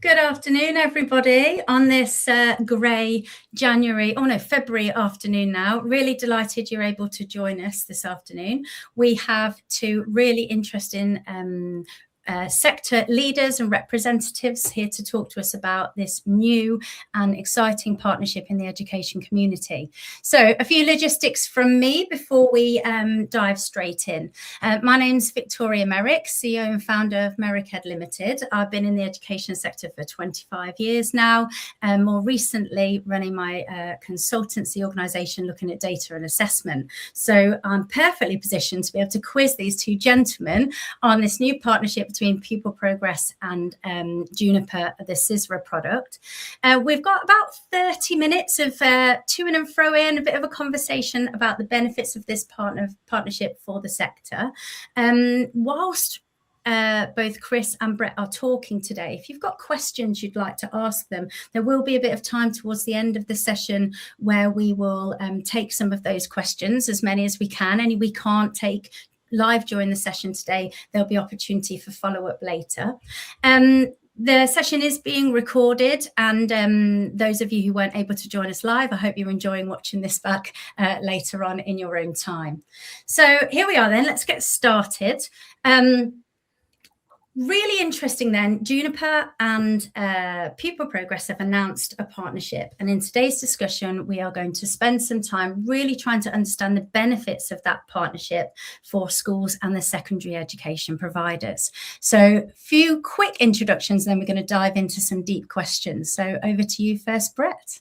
Good afternoon, everybody, on this grey February afternoon now. Really delighted you're able to join us this afternoon. We have two really interesting sector leaders and representatives here to talk to us about this new and exciting partnership in the education community. So a few logistics from me before we dive straight in. My name's Victoria Merrick, CEO and founder of Merrick-Ed Limited. I've been in the education sector for 25 years now, and more recently running my consultancy organisation looking at data and assessment. So I'm perfectly positioned to be able to quiz these two gentlemen on this new partnership between Pupil Progress and Juniper, the Sisra product. We've got about 30 minutes of to and fro in, a bit of a conversation about the benefits of this partnership for the sector. Whilst both Chris and Brett are talking today, if you've got questions you'd like to ask them, there will be a bit of time towards the end of the session where we will take some of those questions, as many as we can. Any we can't take live during the session today, there'll be opportunity for follow-up later. The session is being recorded, and those of you who weren't able to join us live, I hope you're enjoying watching this back later on in your own time. So here we are then, let's get started. Really interesting then, Juniper and Pupil Progress have announced a partnership, and in today's discussion we are going to spend some time really trying to understand the benefits of that partnership for schools and the secondary education providers. So a few quick introductions, then we're going to dive into some deep questions. So over to you first, Brett.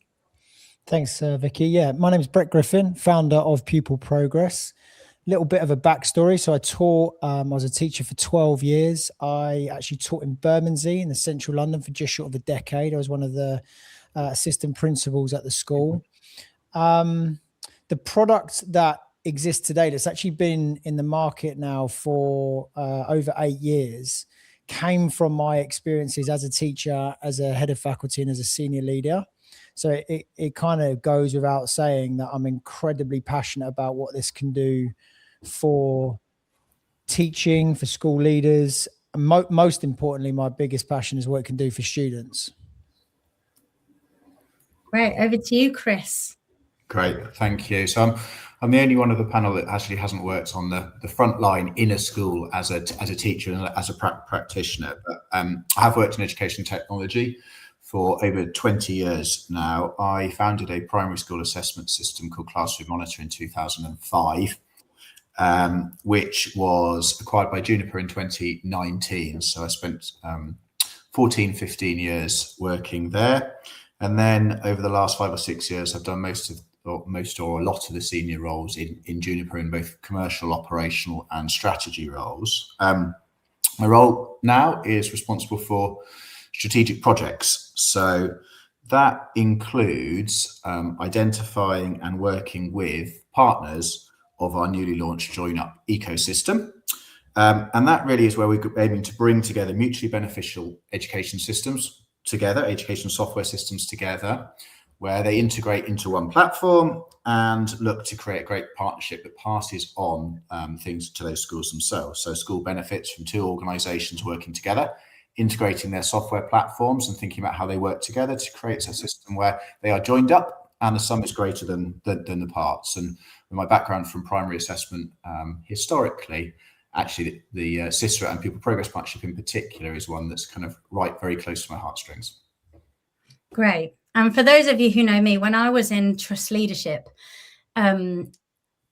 Thanks, Vicky. Yeah, my name is Brett Griffin, founder of Pupil Progress. Little bit of a backstory. So I was a teacher for 12 years. I actually taught in Bermondsey in the central London for just short of a decade. I was one of the assistant principals at the school. The product that exists today, that's actually been in the market now for over 8 years, came from my experiences as a teacher, as a head of faculty, and as a senior leader. So it kind of goes without saying that I'm incredibly passionate about what this can do for teaching, for school leaders. And most importantly, my biggest passion is what it can do for students. Great. Over to you, Chris. Great. Thank you. So I'm the only one of the panel that actually hasn't worked on the front line in a school as a teacher and as a practitioner. But I have worked in education technology for over 20 years now. I founded a primary school assessment system called Classroom Monitor in 2005. Which was acquired by Juniper in 2019. So I spent 15 years working there. And then over the last 5 or 6 years, I've done most or a lot of the senior roles in Juniper in both commercial, operational and strategy roles. My role now is responsible for strategic projects. So that includes identifying and working with partners of our newly launched Join Up ecosystem. And that really is where we're aiming to bring together mutually beneficial education systems together, education software systems together, where they integrate into one platform and look to create a great partnership that passes on things to those schools themselves. So school benefits from two organizations working together, integrating their software platforms and thinking about how they work together to create a system where they are joined up and the sum is greater than the parts. And with my background from primary assessment, historically, actually the Sisra and Pupil Progress partnership in particular is one that's kind of very close to my heartstrings. Great. And for those of you who know me, when I was in trust leadership,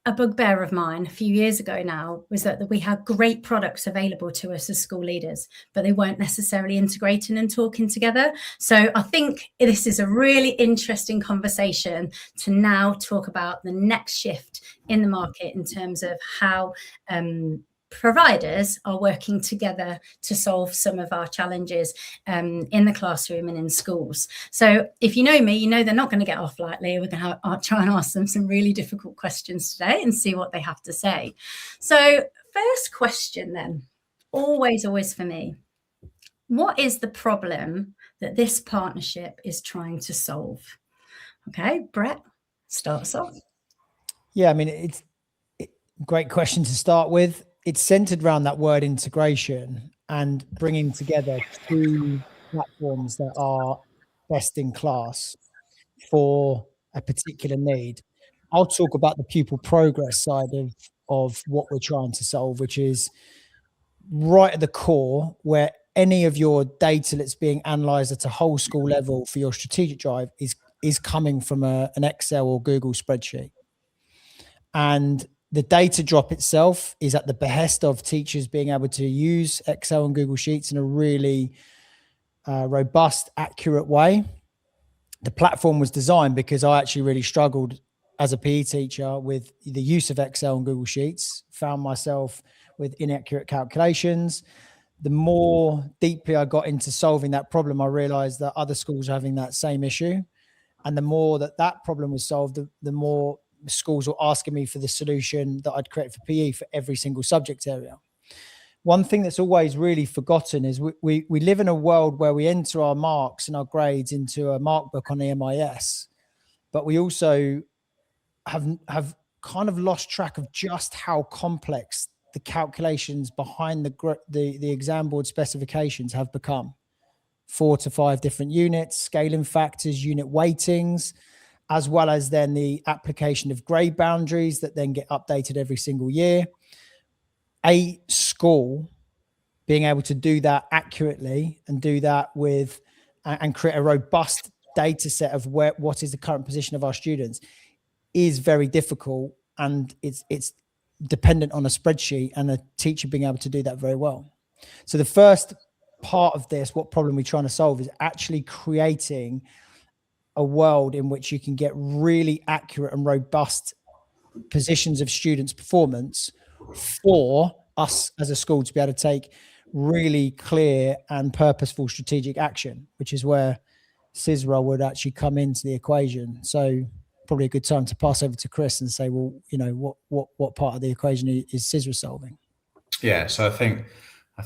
a bugbear of mine a few years ago now was that we had great products available to us as school leaders, but they weren't necessarily integrating and talking together. So I think this is a really interesting conversation to now talk about the next shift in the market in terms of how providers are working together to solve some of our challenges in the classroom and in schools. So if you know me, you know they're not going to get off lightly. We're going to try and ask them some really difficult questions today and see what they have to say. So first question then, always for me, what is the problem that this partnership is trying to solve? Okay, Brett, start us off. Yeah, I mean, it's a great question to start with. It's centered around that word integration and bringing together two platforms that are best in class for a particular need. I'll talk about the pupil progress side of what we're trying to solve, which is right at the core, where any of your data that's being analyzed at a whole school level for your strategic drive is coming from an Excel or Google spreadsheet. And the data drop itself is at the behest of teachers being able to use Excel and Google Sheets in a really robust, accurate way. The platform was designed because I actually really struggled as a PE teacher with the use of Excel and Google Sheets, found myself with inaccurate calculations. The more deeply I got into solving that problem, I realized that other schools were having that same issue. And the more that problem was solved, the more schools were asking me for the solution that I'd create for PE for every single subject area. One thing that's always really forgotten is we live in a world where we enter our marks and our grades into a mark book on the MIS, but we also have kind of lost track of just how complex the calculations behind the exam board specifications have become. 4 to 5 different units, scaling factors, unit weightings, as well as then the application of grade boundaries that then get updated every single year. A school being able to do that accurately and do that with and create a robust data set of what is the current position of our students is very difficult, and it's dependent on a spreadsheet and a teacher being able to do that very well. So the first part of this, what problem we're trying to solve, is actually creating a world in which you can get really accurate and robust positions of students' performance for us as a school to be able to take really clear and purposeful strategic action, which is where Sisra would actually come into the equation. So probably a good time to pass over to Chris and say, well, you know, what part of the equation is Sisra solving? Yeah, so I think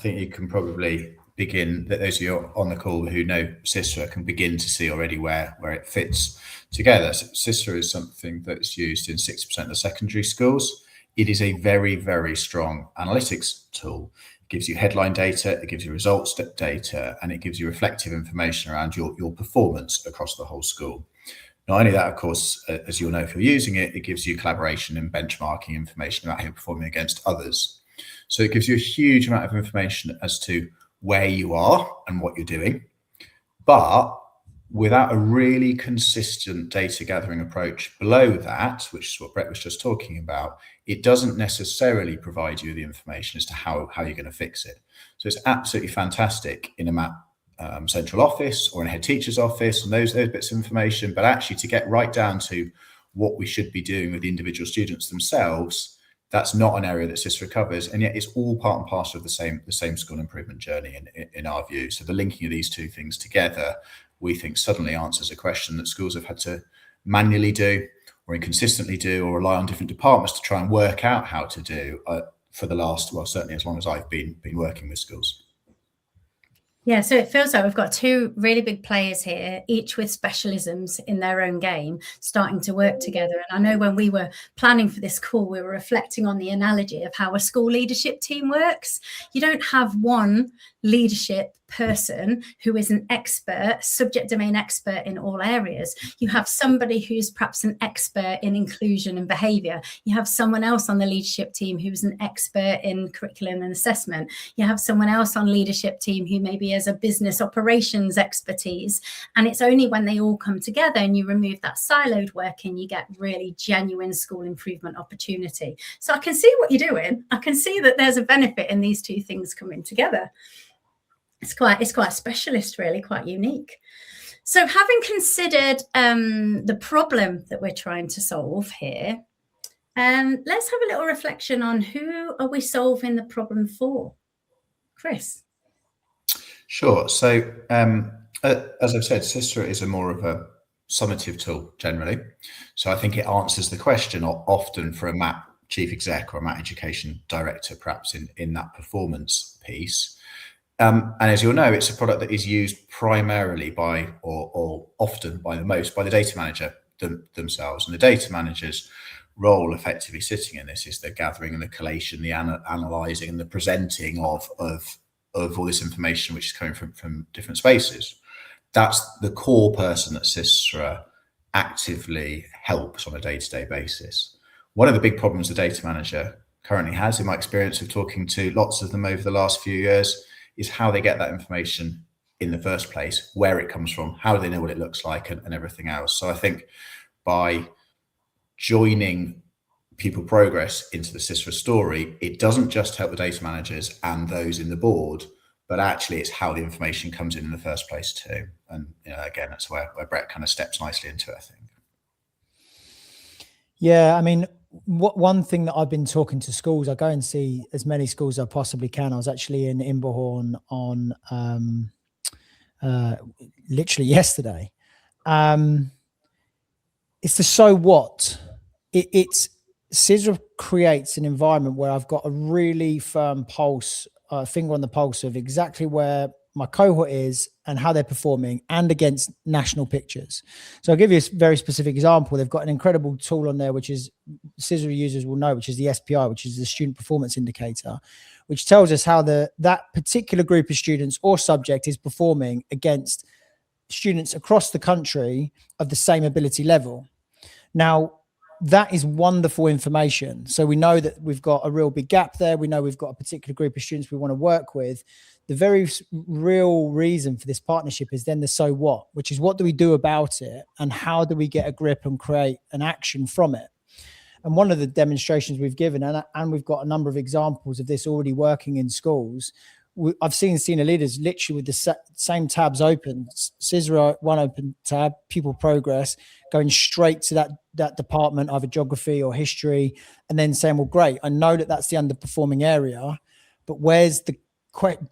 you can probably begin, that those of you on the call who know Sisra can begin to see already where it fits together. So Sisra is something that's used in 60% of the secondary schools. It is a very, very strong analytics tool. It gives you headline data, it gives you results data, and it gives you reflective information around your performance across the whole school. Not only that, of course, as you'll know if you're using it, it gives you collaboration and benchmarking information about how you're performing against others. So it gives you a huge amount of information as to where you are and what you're doing, but without a really consistent data gathering approach below that, which is what Brett was just talking about, it doesn't necessarily provide you the information as to how you're going to fix it. So it's absolutely fantastic in a MAP central office or in a head teacher's office and those bits of information, but actually to get right down to what we should be doing with the individual students themselves, that's not an area that Sisra covers, and yet it's all part and parcel of the same school improvement journey in our view. So the linking of these two things together, we think suddenly answers a question that schools have had to manually do or inconsistently do or rely on different departments to try and work out how to do for the last, well, certainly as long as I've been working with schools. Yeah, so it feels like we've got two really big players here, each with specialisms in their own game, starting to work together. And I know when we were planning for this call, we were reflecting on the analogy of how a school leadership team works. You don't have one leadership person who is an expert, subject domain expert in all areas. You have somebody who's perhaps an expert in inclusion and behaviour. You have someone else on the leadership team who's an expert in curriculum and assessment. You have someone else on leadership team who maybe has a business operations expertise. And it's only when they all come together and you remove that siloed working, you get really genuine school improvement opportunity. So I can see what you're doing. I can see that there's a benefit in these two things coming together. It's quite specialist, really, quite unique. So having considered the problem that we're trying to solve here, let's have a little reflection on who are we solving the problem for? Chris? Sure. So as I've said, Sisra is more of a summative tool generally. So I think it answers the question often for a MAP chief exec or a MAP education director, perhaps in that performance piece. And as you'll know, it's a product that is used primarily by, or often by the data manager themselves. And the data manager's role effectively sitting in this is the gathering and the collation, the analysing and the presenting of of all this information which is coming from different spaces. That's the core person that Sisra actively helps on a day-to-day basis. One of the big problems the data manager currently has, in my experience of talking to lots of them over the last few years, is how they get that information in the first place, where it comes from, how do they know what it looks like, and everything else. So I think by joining Pupil Progress into the Sisra story, it doesn't just help the data managers and those in the board, but actually it's how the information comes in the first place too. And again, that's where Brett kind of steps nicely into it, I think. Yeah, I mean, one thing that I've been talking to schools, I go and see as many schools as I possibly can. I was actually in Imberhorn on literally yesterday. It's the so what. It's Sisra creates an environment where I've got a really firm pulse, finger on the pulse of exactly where my cohort is and how they're performing, and against national pictures. So I'll give you a very specific example. They've got an incredible tool on there, which is Sisra users will know, which is the SPI, which is the Student Performance Indicator, which tells us how that particular group of students or subject is performing against students across the country of the same ability level. Now, that is wonderful information. So we know that we've got a real big gap there. We know we've got a particular group of students we want to work with. The very real reason for this partnership is then the so what, which is what do we do about it and how do we get a grip and create an action from it? And one of the demonstrations we've given, and we've got a number of examples of this already working in schools, I've seen senior leaders literally with the same tabs open, Sisra, one open tab, Pupil Progress, going straight to that department, either geography or history, and then saying, well, great, I know that that's the underperforming area, but where's the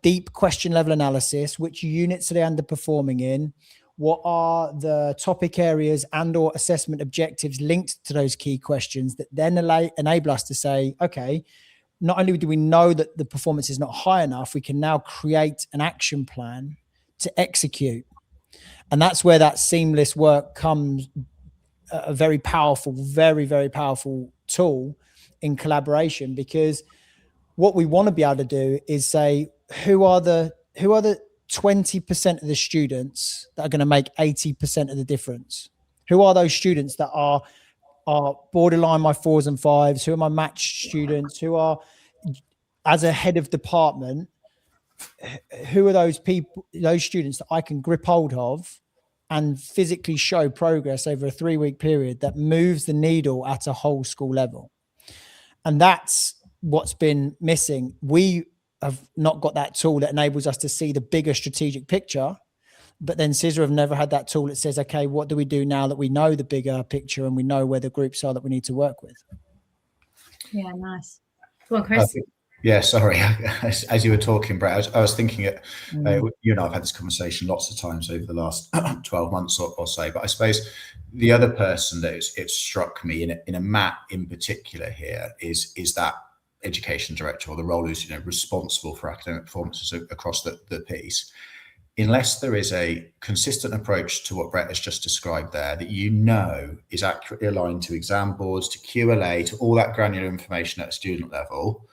deep question level analysis? Which units are they underperforming in? What are the topic areas and or assessment objectives linked to those key questions that then enable us to say, okay, not only do we know that the performance is not high enough, we can now create an action plan to execute. And that's where that seamless work comes, a very powerful, very, very powerful tool in collaboration, because what we want to be able to do is say, who are the 20% of the students that are going to make 80% of the difference? Who are those students that are borderline my 4s and 5s? Who are my matched students? Who are, as a head of department, who are those people, those students that I can grip hold of and physically show progress over a 3-week period that moves the needle at a whole school level? And that's what's been missing. We have not got that tool that enables us to see the bigger strategic picture. But then Sisra have never had that tool that says, okay, what do we do now that we know the bigger picture and we know where the groups are that we need to work with? Yeah, nice. Go on, Chris. Yeah, sorry. As you were talking, Brett, I was thinking, you and I have had this conversation lots of times over the last 12 months or so, but I suppose the other person that it struck me in a MAT in particular here is that education director, or the role who's responsible for academic performances across the piece. Unless there is a consistent approach to what Brett has just described there, that is accurately aligned to exam boards, to QLA, to all that granular information at a student level,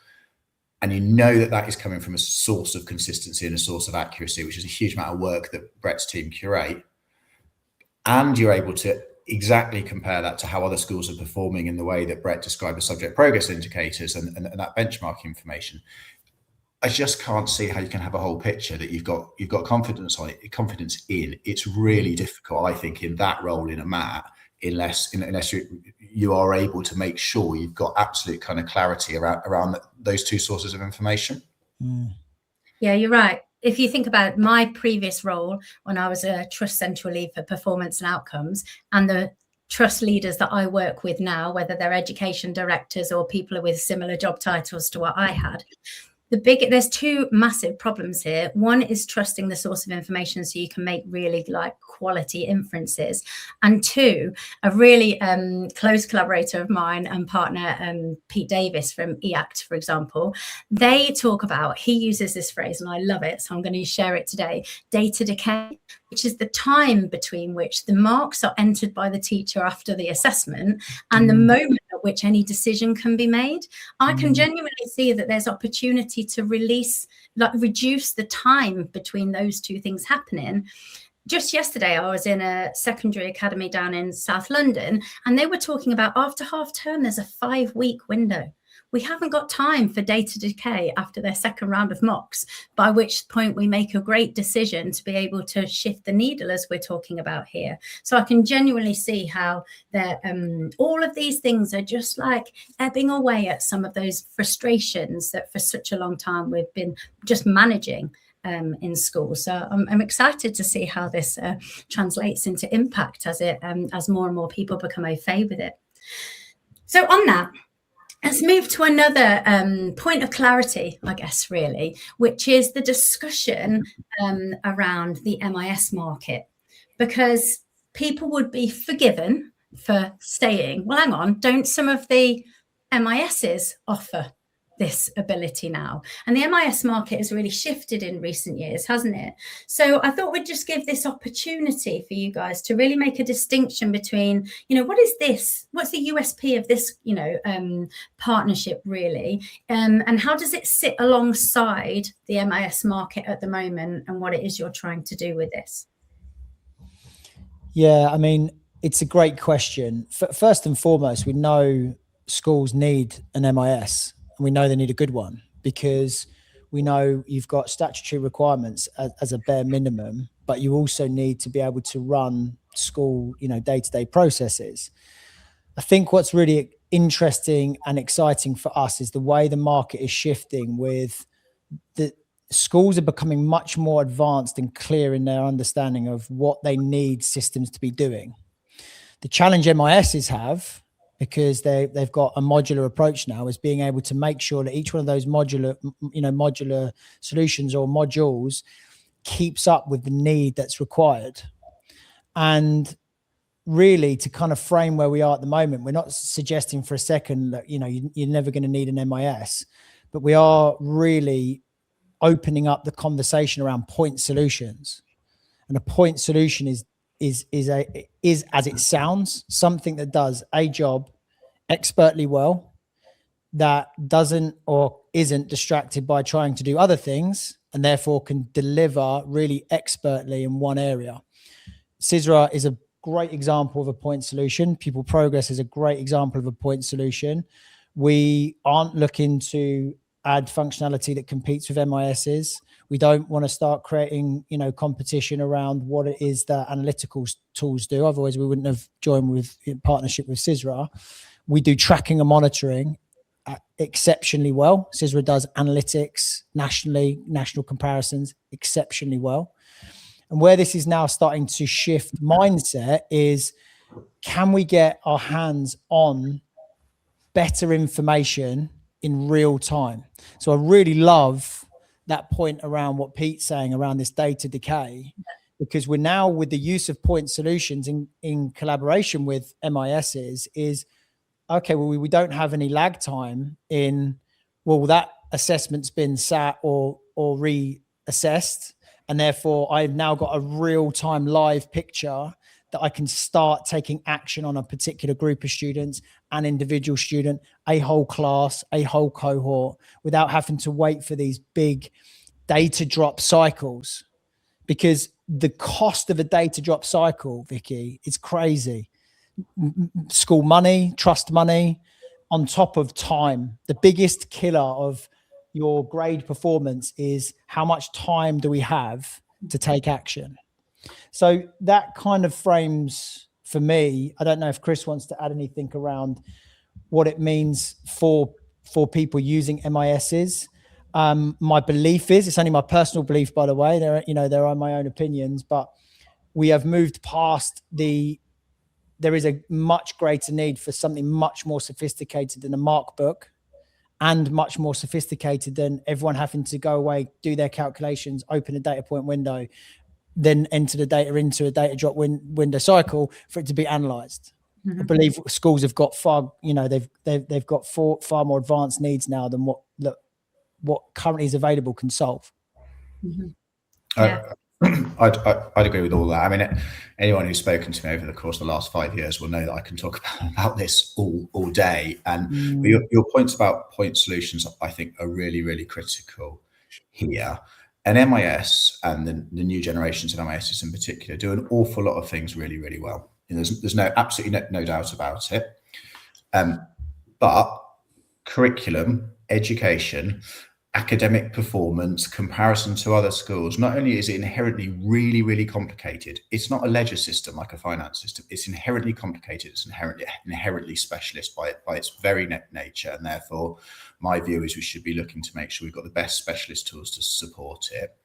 and that is coming from a source of consistency and a source of accuracy, which is a huge amount of work that Brett's team curate, and you're able to exactly compare that to how other schools are performing in the way that Brett described the subject progress indicators and that benchmarking information, I just can't see how you can have a whole picture that you've got confidence in. It's really difficult, I think, in that role in a MAT, unless you are able to make sure you've got absolute kind of clarity around those two sources of information. Yeah, you're right. If you think about my previous role when I was a trust central lead for performance and outcomes, and the trust leaders that I work with now, whether they're education directors or people with similar job titles to what I had, there's two massive problems here. One is trusting the source of information so you can make really quality inferences. And two, a really close collaborator of mine and partner, Pete Davis from EACT, for example, they talk about, he uses this phrase and I love it, so I'm going to share it today, data decay, which is the time between which the marks are entered by the teacher after the assessment and the moment at at which any decision can be made. I can genuinely see that there's opportunity to reduce the time between those two things happening. Just yesterday, I was in a secondary academy down in South London, and they were talking about after half term, there's a 5-week window. We haven't got time for data decay after their second round of mocks, by which point we make a great decision to be able to shift the needle, as we're talking about here. So I can genuinely see how all of these things are just like ebbing away at some of those frustrations that for such a long time we've been just managing in school. So I'm excited to see how this translates into impact as more and more people become au fait with it. So on that, let's move to another point of clarity, I guess, really, which is the discussion around the MIS market, because people would be forgiven for saying, well, hang on, don't some of the MISs offer this ability now? And the MIS market has really shifted in recent years, hasn't it? So I thought we'd just give this opportunity for you guys to really make a distinction between, what is this? What's the USP of this, partnership really? And how does it sit alongside the MIS market at the moment, and what it is you're trying to do with this? Yeah, I mean, it's a great question. First and foremost, we know schools need an MIS. And we know they need a good one, because we know you've got statutory requirements as a bare minimum, but you also need to be able to run school, day-to-day processes. I think what's really interesting and exciting for us is the way the market is shifting, with the schools are becoming much more advanced and clear in their understanding of what they need systems to be doing. The challenge MISs have, because they've got a modular approach now, is being able to make sure that each one of those modular solutions or modules keeps up with the need that's required. And really, to kind of frame where we are at the moment, we're not suggesting for a second that, you're never going to need an MIS, but we are really opening up the conversation around point solutions. And a point solution is as it sounds, something that does a job expertly well, that doesn't or isn't distracted by trying to do other things, and therefore can deliver really expertly in one area. Sisra is a great example of a point solution. Pupil Progress is a great example of a point solution. We aren't looking to add functionality that competes with MISs. We don't want to start creating, competition around what it is that analytical tools do. Otherwise, we wouldn't have joined in partnership with Sisra. We do tracking and monitoring exceptionally well. Sisra does analytics national comparisons exceptionally well. And where this is now starting to shift mindset is, can we get our hands on better information in real time? So I really love that point around what Pete's saying around this data decay, because we're now, with the use of point solutions in collaboration with MISs, is okay, well, we don't have any lag time in, that assessment's been sat or reassessed, and therefore I've now got a real-time live picture that I can start taking action on a particular group of students, an individual student, a whole class, a whole cohort, without having to wait for these big data drop cycles. Because the cost of a data drop cycle, Vicky, is crazy. School money, trust money, on top of time. The biggest killer of your grade performance is how much time do we have to take action. So that kind of frames, for me, I don't know if Chris wants to add anything around what it means for people using MISs. My belief is, it's only my personal belief, by the way, there are my own opinions, but we have moved past there is a much greater need for something much more sophisticated than a mark book, and much more sophisticated than everyone having to go away, do their calculations, open a data point window, then enter the data into a data drop window cycle for it to be analyzed. Mm-hmm. I believe schools have got they've got far more advanced needs now than what currently is available can solve. Mm-hmm. Yeah. I'd agree with all that. I mean, anyone who's spoken to me over the course of the last 5 years will know that I can talk about this all day. And your points about point solutions, I think, are really, really critical here. And MIS and the new generations of MIS in particular do an awful lot of things really, really well. And there's absolutely no doubt about it. But curriculum, education, academic performance, comparison to other schools, not only is it inherently really, really complicated, it's not a ledger system like a finance system. It's inherently complicated. It's inherently specialist by its very nature. And therefore, my view is we should be looking to make sure we've got the best specialist tools to support it.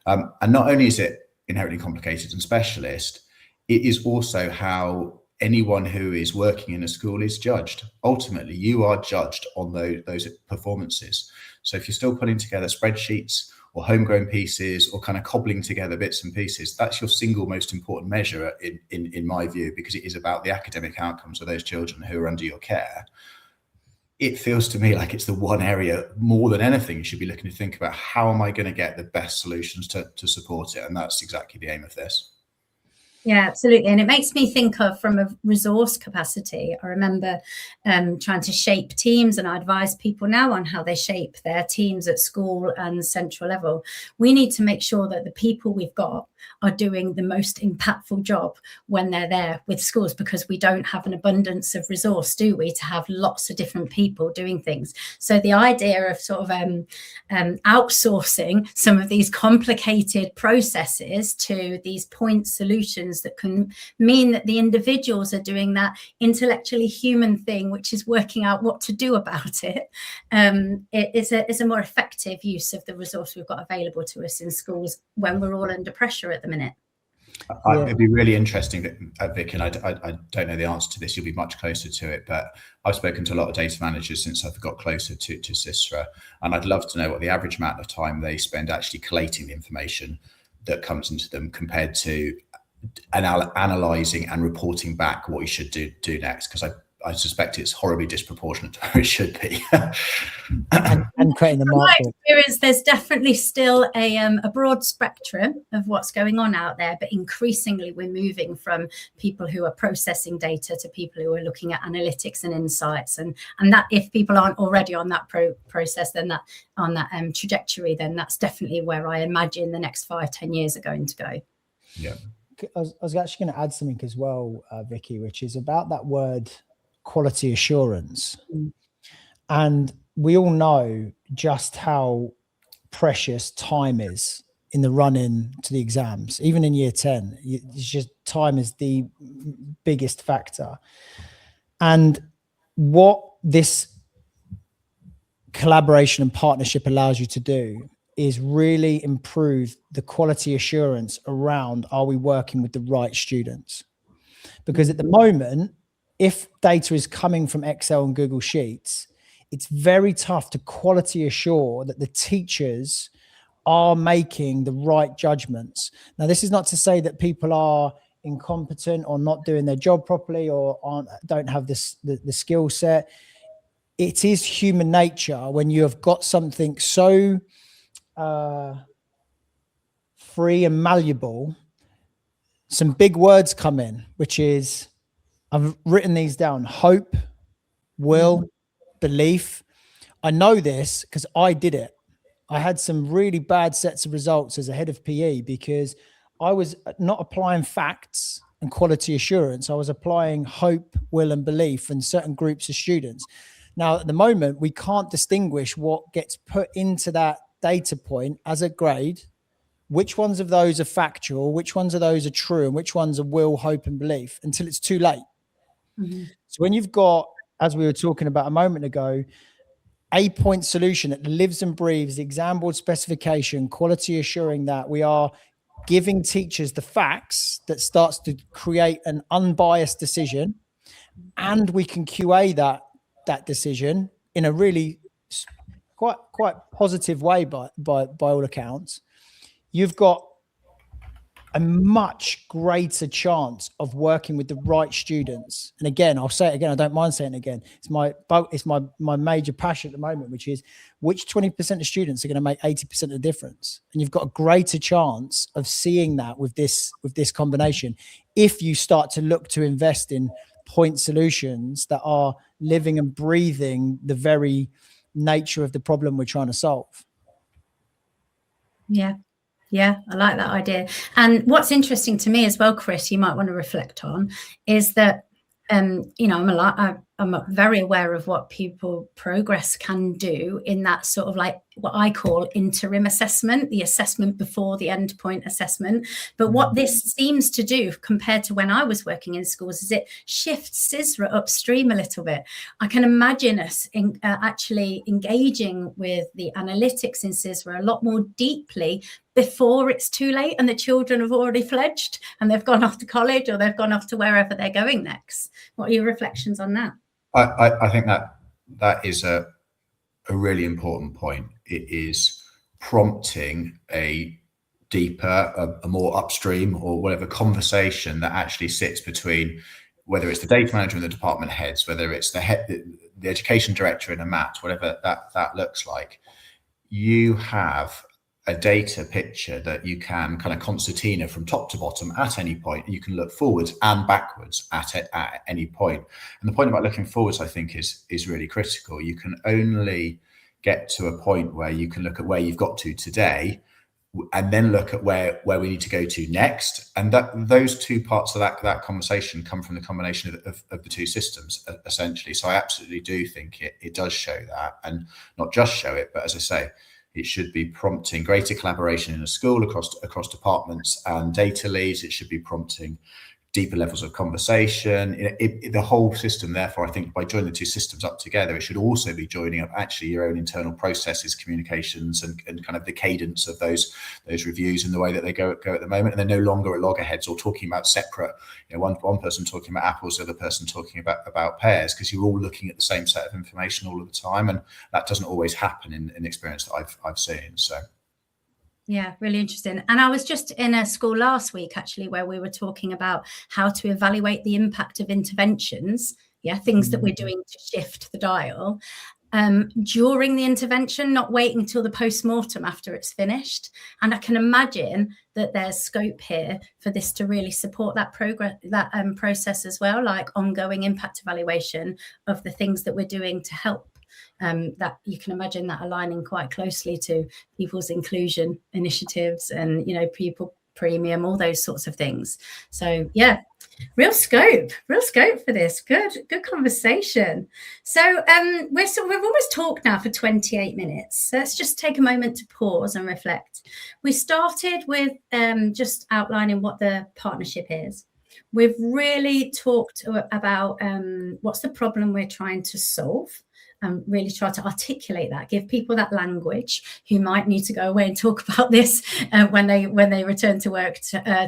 And not only is it inherently complicated and specialist, it is also how anyone who is working in a school is judged. Ultimately, you are judged on those performances. So if you're still putting together spreadsheets or homegrown pieces or kind of cobbling together bits and pieces, that's your single most important measure in my view, because it is about the academic outcomes of those children who are under your care. It feels to me like it's the one area more than anything you should be looking to think about, how am I going to get the best solutions to support it? And that's exactly the aim of this. Yeah, absolutely. And it makes me think of, from a resource capacity, I remember trying to shape teams, and I advise people now on how they shape their teams at school and central level. We need to make sure that the people we've got are doing the most impactful job when they're there with schools, because we don't have an abundance of resource, do we, to have lots of different people doing things. So the idea of sort of outsourcing some of these complicated processes to these point solutions that can mean that the individuals are doing that intellectually human thing, which is working out what to do about it, it is a more effective use of the resource we've got available to us in schools when we're all under pressure at the minute. It'd be really interesting, Vic, and I don't know the answer to this. You'll be much closer to it, but I've spoken to a lot of data managers since I've got closer to Sisra, and I'd love to know what the average amount of time they spend actually collating the information that comes into them compared to analysing and reporting back what you should do next, because I suspect it's horribly disproportionate to where it should be. and creating the market. My experience, there's definitely still a broad spectrum of what's going on out there, but increasingly we're moving from people who are processing data to people who are looking at analytics and insights, and that, if people aren't already on that process, then that on that trajectory, then that's definitely where I imagine the next 5-10 years are going to go. Yeah. I was actually going to add something as well, Vicky, which is about that word quality assurance. And we all know just how precious time is in the run-in to the exams. Even in year 10, it's just time is the biggest factor. And what this collaboration and partnership allows you to do is really improve the quality assurance around, are we working with the right students? Because at the moment, if data is coming from Excel and Google Sheets, it's very tough to quality assure that the teachers are making the right judgments. Now, this is not to say that people are incompetent or not doing their job properly or don't have the skill set. It is human nature when you have got something so free and malleable, some big words come in, which is, I've written these down: hope, will, belief. I know this because I did it. I had some really bad sets of results as a head of PE because I was not applying facts and quality assurance. I was applying hope, will, and belief in certain groups of students. Now, at the moment, we can't distinguish what gets put into that data point as a grade, which ones of those are factual, which ones of those are true, and which ones are will, hope, and belief, until it's too late. Mm-hmm. So when you've got, as we were talking about a moment ago, a point solution that lives and breathes the exam board specification, quality assuring that we are giving teachers the facts that starts to create an unbiased decision, and we can QA that decision in a really quite positive way by all accounts. You've got a much greater chance of working with the right students. And again, I'll say it again, I don't mind saying it again. It's my major passion at the moment, which is which 20% of students are going to make 80% of the difference. And you've got a greater chance of seeing that with this combination if you start to look to invest in point solutions that are living and breathing the very nature of the problem we're trying to solve. Yeah, I like that idea. And what's interesting to me as well, Chris, you might want to reflect on, is that I'm very aware of what pupil progress can do in that sort of like what I call interim assessment, the assessment before the endpoint assessment. But what this seems to do compared to when I was working in schools is it shifts Sisra upstream a little bit. I can imagine us actually engaging with the analytics in Sisra a lot more deeply before it's too late and the children have already fledged and they've gone off to college or they've gone off to wherever they're going next. What are your reflections on that? I think that is a really important point. It is prompting a deeper, a more upstream or whatever conversation that actually sits between, whether it's the data manager and the department heads, whether it's the education director in a MAT, whatever that looks like. You have a data picture that you can kind of concertina from top to bottom at any point. You can look forwards and backwards at any point. And the point about looking forwards, I think, is really critical. You can only get to a point where you can look at where you've got to today and then look at where we need to go to next. And those two parts of that conversation come from the combination of the two systems, essentially. So I absolutely do think it does show that, and not just show it, but as I say, it should be prompting greater collaboration in a school across departments and data leads. It should be prompting deeper levels of conversation. The whole system, therefore, I think by joining the two systems up together, it should also be joining up actually your own internal processes, communications, and kind of the cadence of those reviews and the way that they go at the moment. And they're no longer at loggerheads or talking about separate, one person talking about apples, the other person talking about pears, because you're all looking at the same set of information all of the time. And that doesn't always happen in experience that I've seen. So. Yeah, really interesting. And I was just in a school last week, actually, where we were talking about how to evaluate the impact of interventions, things that we're doing to shift the dial during the intervention, not waiting until the post-mortem after it's finished. And I can imagine that there's scope here for this to really support that progress, that process as well, like ongoing impact evaluation of the things that we're doing to help. That you can imagine that aligning quite closely to people's inclusion initiatives and, pupil premium, all those sorts of things. So yeah, real scope for this. Good conversation. So we've almost talked now for 28 minutes. So let's just take a moment to pause and reflect. We started with just outlining what the partnership is. We've really talked about what's the problem we're trying to solve. Really try to articulate that, give people that language who might need to go away and talk about this when they return to work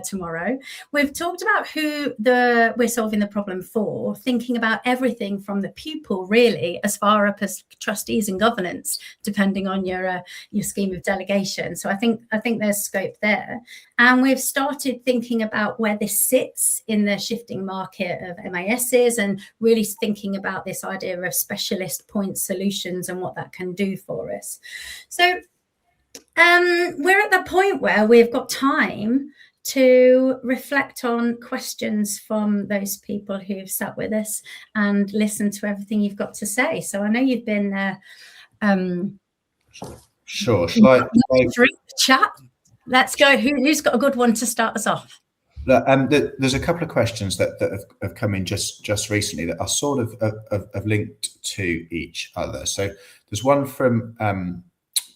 tomorrow. We've talked about who we're solving the problem for, thinking about everything from the pupil really as far up as trustees and governance, depending on your scheme of delegation. So I think there's scope there. And we've started thinking about where this sits in the shifting market of MASs and really thinking about this idea of specialist point solutions and what that can do for us. So we're at the point where we've got time to reflect on questions from those people who've sat with us and listened to everything you've got to say. So I know you've been Sure. Shall I chat? Let's go. Who's got a good one to start us off? There's a couple of questions that have come in just recently that are sort of linked to each other. So there's one from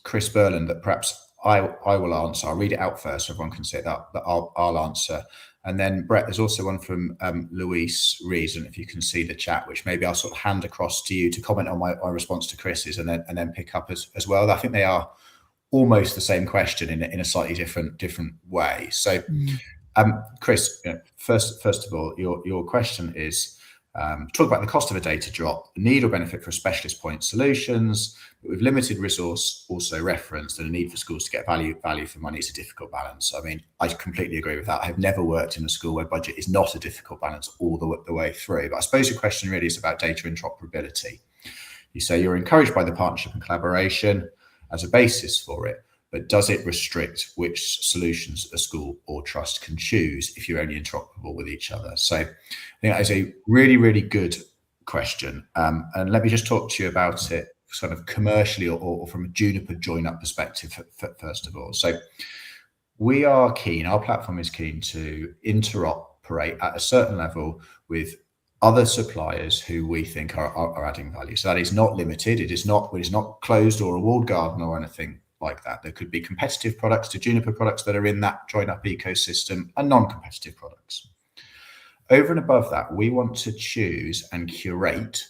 Chris Berlin that perhaps I will answer. I'll read it out first so everyone can see that I'll answer. And then Brett, there's also one from Louise Reason, if you can see the chat, which maybe I'll sort of hand across to you to comment on my response to Chris's and then pick up as well. I think they are almost the same question in a slightly different way. So. Chris, first of all, your question is Talk about the cost of a data drop, the need or benefit for specialist point solutions, but with limited resource also referenced, and a need for schools to get value for money is a difficult balance. I mean, I completely agree with that. I have never worked in a school where budget is not a difficult balance all the way through. But I suppose your question really is about data interoperability. You say you're encouraged by the partnership and collaboration as a basis for it, but does it restrict which solutions a school or trust can choose if you're only interoperable with each other? So I think that is a really, really good question. And let me just talk to you about it sort of commercially or from a Juniper join-up perspective, first of all. So we are keen, our platform is keen to interoperate at a certain level with other suppliers who we think are adding value. So that is not limited. It is not closed or a walled garden or anything like that. There could be competitive products to Juniper products that are in that join-up ecosystem and non-competitive products. Over and above that, we want to choose and curate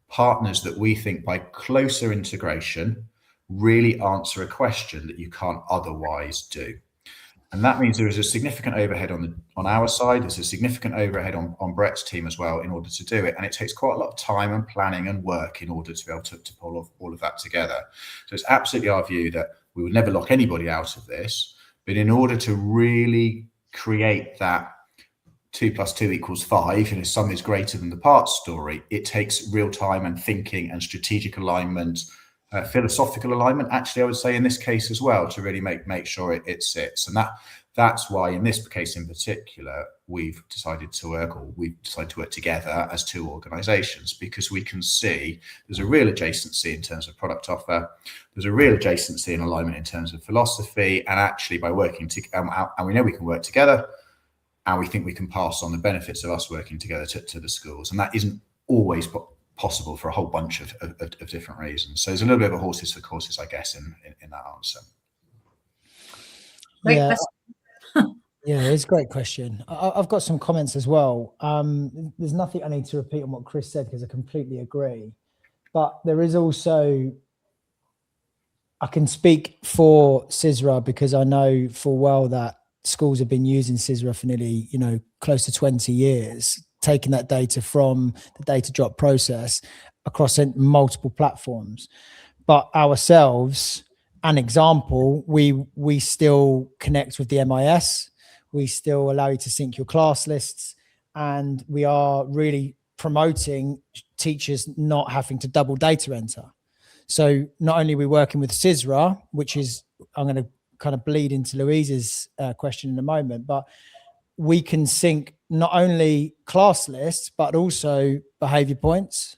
partners that we think by closer integration really answer a question that you can't otherwise do. And that means there is a significant overhead on our side. There's a significant overhead on Brett's team as well in order to do it. And it takes quite a lot of time and planning and work in order to be able to pull all of that together. So it's absolutely our view that we would never lock anybody out of this. But in order to really create that 2 + 2 = 5, and sum is greater than the parts story, it takes real time and thinking and strategic alignment, philosophical alignment, actually, I would say in this case as well, to really make sure it sits. And that's why in this case in particular, we've decided to work together as two organizations, because we can see there's a real adjacency in terms of product offer, there's a real adjacency and alignment in terms of philosophy, and actually by working together, and we know we can work together, and we think we can pass on the benefits of us working together to the schools. And that isn't always possible for a whole bunch of different reasons. So there's a little bit of a horses for courses, I guess, in that answer. Great Yeah, it's a great question. I've got some comments as well. There's nothing I need to repeat on what Chris said because I completely agree. But there is also, I can speak for Sisra because I know full well that schools have been using Sisra for nearly, close to 20 years, taking that data from the data drop process across multiple platforms. But ourselves, an example, we still connect with the MIS. We still allow you to sync your class lists, and we are really promoting teachers not having to double data enter. So not only are we working with Sisra, which is, I'm going to kind of bleed into Louise's question in a moment, but we can sync not only class lists, but also behavior points.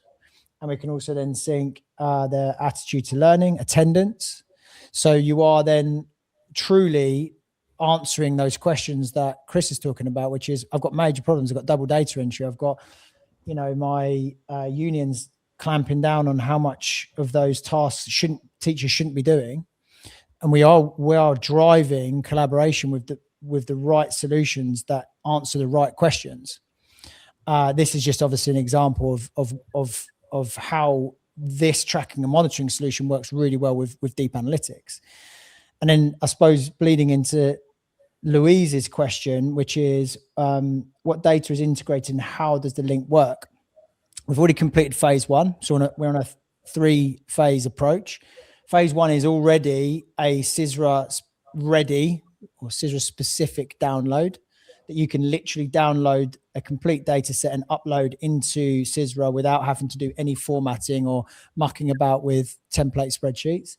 And we can also then sync their attitude to learning, attendance. So you are then truly answering those questions that Chris is talking about, which is, I've got major problems. I've got double data entry. I've got, my unions clamping down on how much of those tasks teachers shouldn't be doing. And we are driving collaboration with the right solutions that answer the right questions. This is just obviously an example of how this tracking and monitoring solution works really well with deep analytics. And then I suppose bleeding into Louise's question, which is what data is integrated and how does the link work? We've already completed phase one. So we're on a 3-phase approach. Phase one is already a Sisra ready or Sisra specific download that you can literally download a complete data set and upload into Sisra without having to do any formatting or mucking about with template spreadsheets.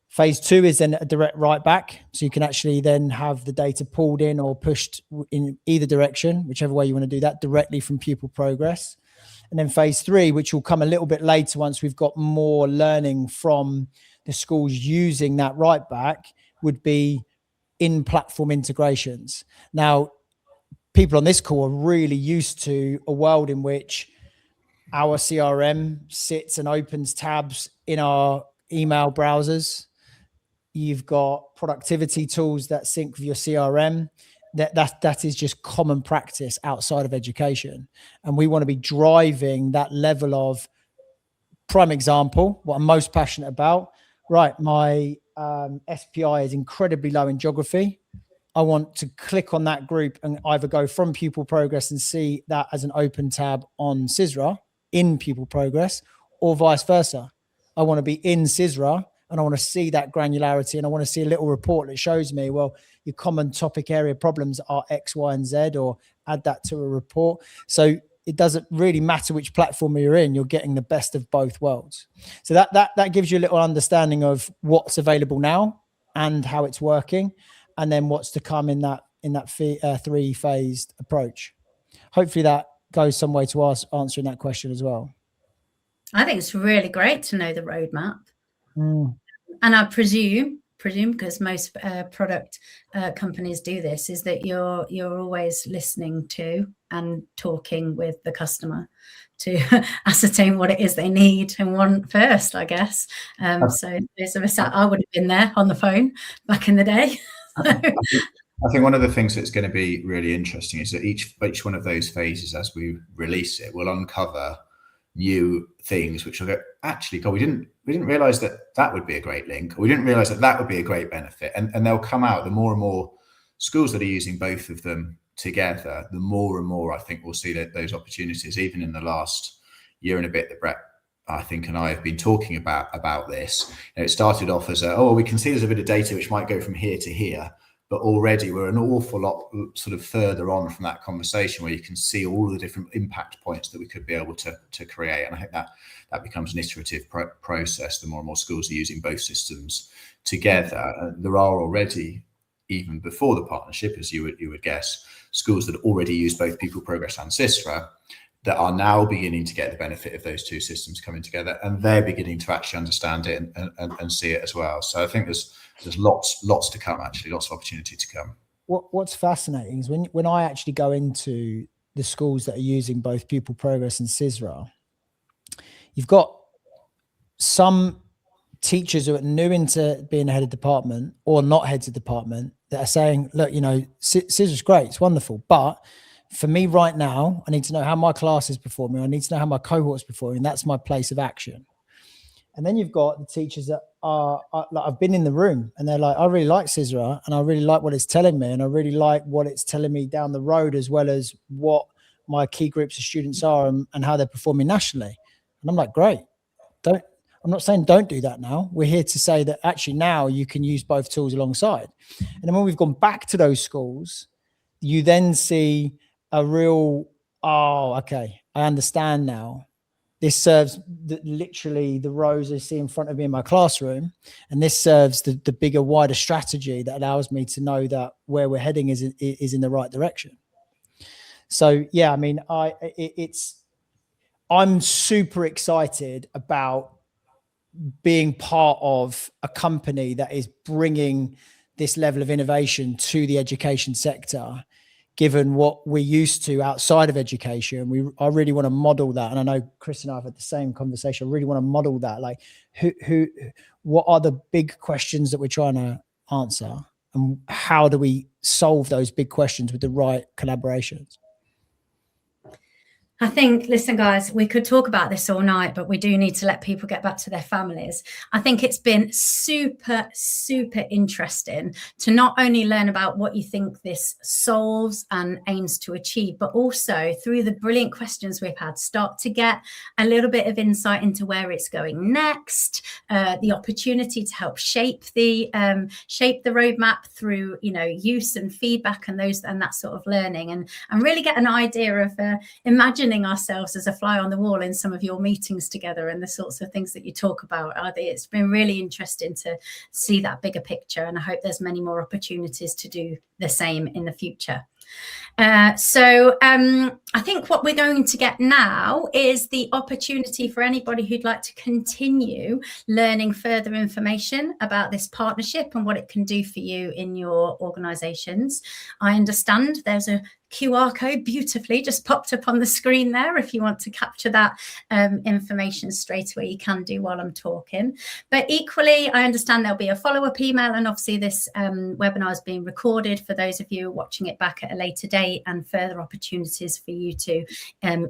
Phase two is then a direct write back. So you can actually then have the data pulled in or pushed in either direction, whichever way you want to do that, directly from pupil progress. And then phase three, which will come a little bit later once we've got more learning from the schools using that write back, would be in platform integrations. Now, people on this call are really used to a world in which our CRM sits and opens tabs in our email browsers. You've got productivity tools that sync with your CRM. That is just common practice outside of education. And we want to be driving that level of, prime example, what I'm most passionate about. Right, my SPI is incredibly low in geography. I want to click on that group and either go from Pupil Progress and see that as an open tab on Sisra in Pupil Progress, or vice versa. I want to be in Sisra and I want to see that granularity, and I want to see a little report that shows me, well, your common topic area problems are X, Y, and Z, or add that to a report. So it doesn't really matter which platform you're in, you're getting the best of both worlds. So that gives you a little understanding of what's available now and how it's working, and then what's to come in that three-phased approach. Hopefully that goes some way to us answering that question as well. I think it's really great to know the roadmap. And I presume, because most product companies do this, is that you're always listening to and talking with the customer to ascertain what it is they need and want first, I guess. So there's a risk. I would have been there on the phone back in the day. I think one of the things that's going to be really interesting is that each one of those phases, as we release it, will uncover new things which will go, actually, God, we didn't realize that would be a great link, or we didn't realize that would be a great benefit. And they'll come out. The more and more schools that are using both of them together, the more and more I think we'll see those opportunities. Even in the last year and a bit that Brett, I think, and I have been talking about this. It started off as we can see there's a bit of data which might go from here to here, but already we're an awful lot sort of further on from that conversation, where you can see all the different impact points that we could be able to create. And I think that becomes an iterative process. The more and more schools are using both systems together. There are already, even before the partnership, as you would guess, schools that already use both Pupil Progress and Sisra that are now beginning to get the benefit of those two systems coming together, and they're beginning to actually understand it and see it as well. So I think there's lots to come, actually, lots of opportunity to come. What's fascinating is when I actually go into the schools that are using both Pupil Progress and Sisra, you've got some teachers who are new into being a head of department or not heads of department that are saying, look, Sisra's great, it's wonderful, but for me right now, I need to know how my class is performing. I need to know how my cohort's performing. That's my place of action. And then you've got the teachers that are like, I've been in the room and they're like, I really like Sisra and I really like what it's telling me. And I really like what it's telling me down the road, as well as what my key groups of students are and how they're performing nationally. And I'm like, great. I'm not saying don't do that now. We're here to say that actually now you can use both tools alongside. And then when we've gone back to those schools, you then see a real, okay, I understand now. This serves literally the rows I see in front of me in my classroom. And this serves the bigger, wider strategy that allows me to know that where we're heading is in the right direction. So, yeah, I mean, I'm super excited about being part of a company that is bringing this level of innovation to the education sector, given what we're used to outside of education. I really want to model that. And I know Chris and I have had the same conversation. I really want to model that. Like what are the big questions that we're trying to answer, and how do we solve those big questions with the right collaborations? I think, listen, guys, we could talk about this all night, but we do need to let people get back to their families. I think it's been super, super interesting to not only learn about what you think this solves and aims to achieve, but also through the brilliant questions we've had, start to get a little bit of insight into where it's going next, the opportunity to help shape the roadmap through, use and feedback and that sort of learning, and really get an idea of imagining ourselves as a fly on the wall in some of your meetings together and the sorts of things that you talk about. It's been really interesting to see that bigger picture, and I hope there's many more opportunities to do the same in the future. So I think what we're going to get now is the opportunity for anybody who'd like to continue learning further information about this partnership and what it can do for you in your organizations. I understand there's a QR code beautifully just popped up on the screen there. If you want to capture that information straight away, you can do while I'm talking. But equally, I understand there'll be a follow-up email, and obviously this webinar is being recorded for those of you watching it back at a a later date, and further opportunities for you to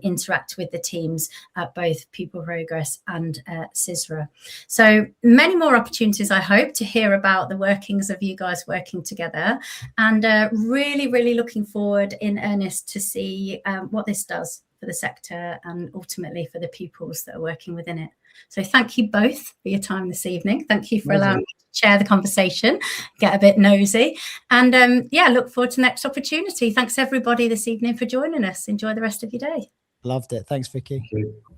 interact with the teams at both Pupil Progress and Sisra. So many more opportunities, I hope, to hear about the workings of you guys working together, and really looking forward in earnest to see what this does for the sector and ultimately for the pupils that are working within it. So thank you both for your time this evening. Thank you for allowing me to share the conversation, get a bit nosy, and yeah, look forward to the next opportunity. Thanks everybody this evening for joining us. Enjoy the rest of your day. Loved it. Thanks, Vicky. Thank you.